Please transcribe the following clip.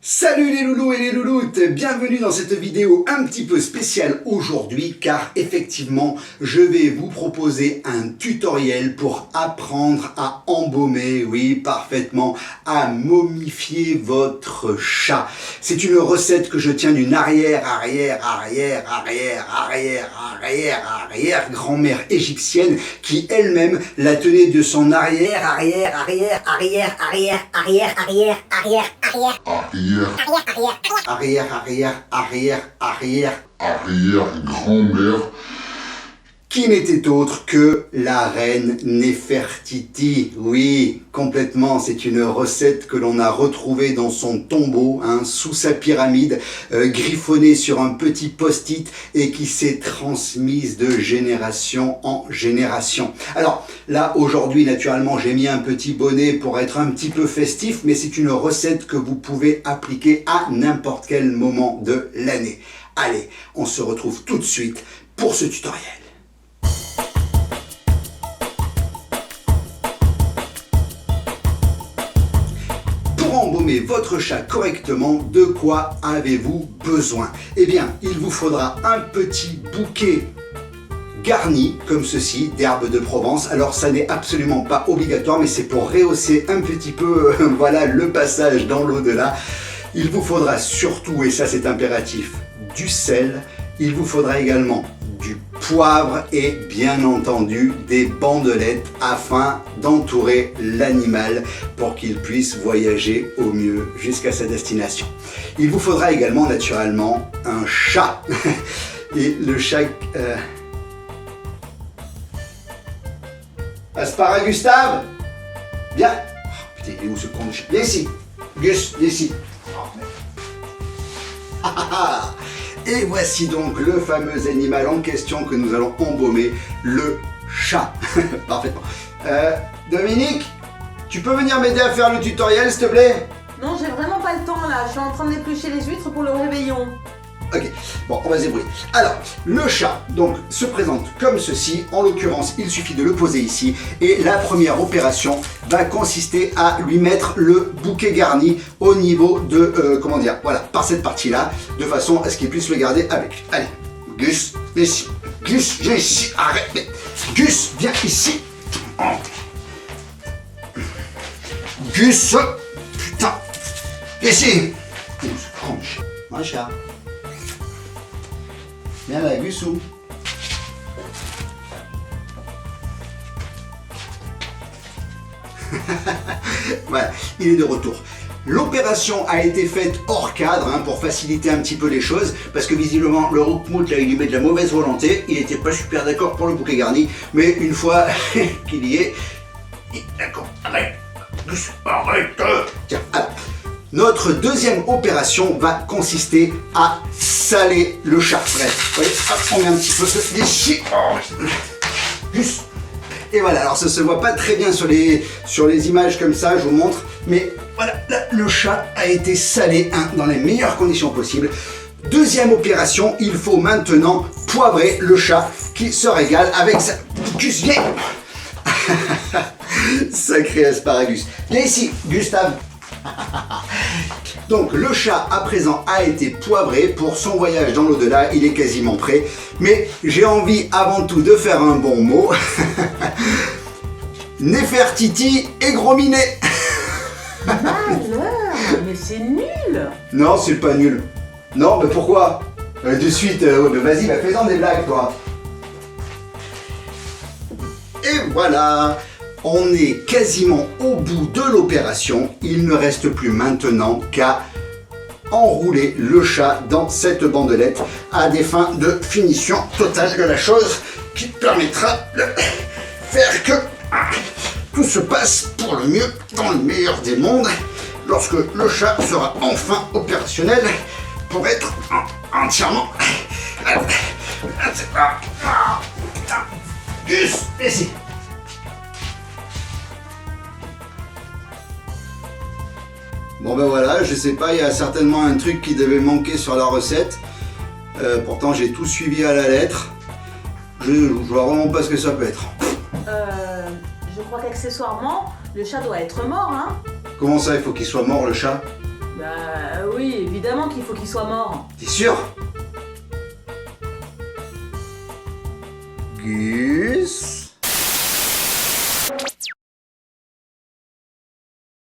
Salut les loulous et les louloutes, bienvenue dans cette vidéo un petit peu spéciale aujourd'hui car effectivement je vais vous proposer un tutoriel pour apprendre à embaumer, oui parfaitement, à momifier votre chat. C'est une recette que je tiens d'une arrière grand-mère égyptienne qui elle-même la tenait de son arrière-grand-mère, qui n'était autre que la reine Néfertiti. Oui, complètement, c'est une recette que l'on a retrouvée dans son tombeau, sous sa pyramide, griffonnée sur un petit post-it et qui s'est transmise de génération en génération. Alors là, aujourd'hui, naturellement, j'ai mis un petit bonnet pour être un petit peu festif, mais c'est une recette que vous pouvez appliquer à n'importe quel moment de l'année. Allez, on se retrouve tout de suite pour ce tutoriel. Pour embaumer votre chat correctement, de quoi avez-vous besoin? Eh bien, il vous faudra un petit bouquet garni, comme ceci, d'herbes de Provence. Alors, ça n'est absolument pas obligatoire, mais c'est pour rehausser un petit peu voilà, le passage dans l'au-delà. Il vous faudra surtout, et ça c'est impératif, du sel. Il vous faudra également du poivre et bien entendu des bandelettes afin d'entourer l'animal pour qu'il puisse voyager au mieux jusqu'à sa destination. Il vous faudra également naturellement un chat. Et le chat... Aspara Gustave, viens. Oh, putain, il est où ce con de chat? Viens ici. Gus, viens ici. Et voici donc le fameux animal en question que nous allons embaumer, le chat. Parfaitement. Dominique, tu peux venir m'aider à faire le tutoriel, s'il te plaît? Non, j'ai vraiment pas le temps là, je suis en train d'éplucher les huîtres pour le réveillon. Ok, bon, on va se débrouiller. Alors, le chat, donc, se présente comme ceci. En l'occurrence, il suffit de le poser ici. Et la première opération va consister à lui mettre le bouquet garni au niveau de, comment dire, voilà, par cette partie-là, de façon à ce qu'il puisse le garder avec lui. Allez, Gus, viens ici. Gus, viens ici. Arrête. Gus, viens ici. Gus, putain, viens ici. Mon chat. Viens là, Gussou. Voilà, il est de retour. L'opération a été faite hors cadre pour faciliter un petit peu les choses parce que visiblement le Roukmout là il lui met de la mauvaise volonté, il n'était pas super d'accord pour le bouquet garni, mais une fois qu'il y est, d'accord, arrête, arrête. Tiens, alors. Notre deuxième opération va consister à saler le chat. Bref, voyez, hop, on met un petit peu de déchets. Et voilà, alors ça se voit pas très bien sur les images comme ça, je vous montre. Mais voilà, là, le chat a été salé dans les meilleures conditions possibles. Deuxième opération, il faut maintenant poivrer le chat qui se régale avec sa... Gus, viens. Sacré asparagus. Viens ici, Gustave. Donc le chat à présent a été poivré pour son voyage dans l'au-delà, il est quasiment prêt. Mais j'ai envie avant tout de faire un bon mot. Néfertiti et gros minet. Mais c'est nul. Non, c'est pas nul. Non, mais pourquoi? De suite, vas-y, fais-en des blagues toi. Et voilà. On est quasiment au bout de l'opération. Il ne reste plus maintenant qu'à enrouler le chat dans cette bandelette à des fins de finition totale de la chose qui permettra de faire que tout se passe pour le mieux dans le meilleur des mondes lorsque le chat sera enfin opérationnel pour être entièrement... Gus, ici. Bon ben voilà, je sais pas, il y a certainement un truc qui devait manquer sur la recette. Pourtant j'ai tout suivi à la lettre. Je vois vraiment pas ce que ça peut être. Je crois qu'accessoirement, le chat doit être mort, hein? Comment ça, il faut qu'il soit mort le chat? Bah oui. Évidemment qu'il faut qu'il soit mort. T'es sûr? Gus.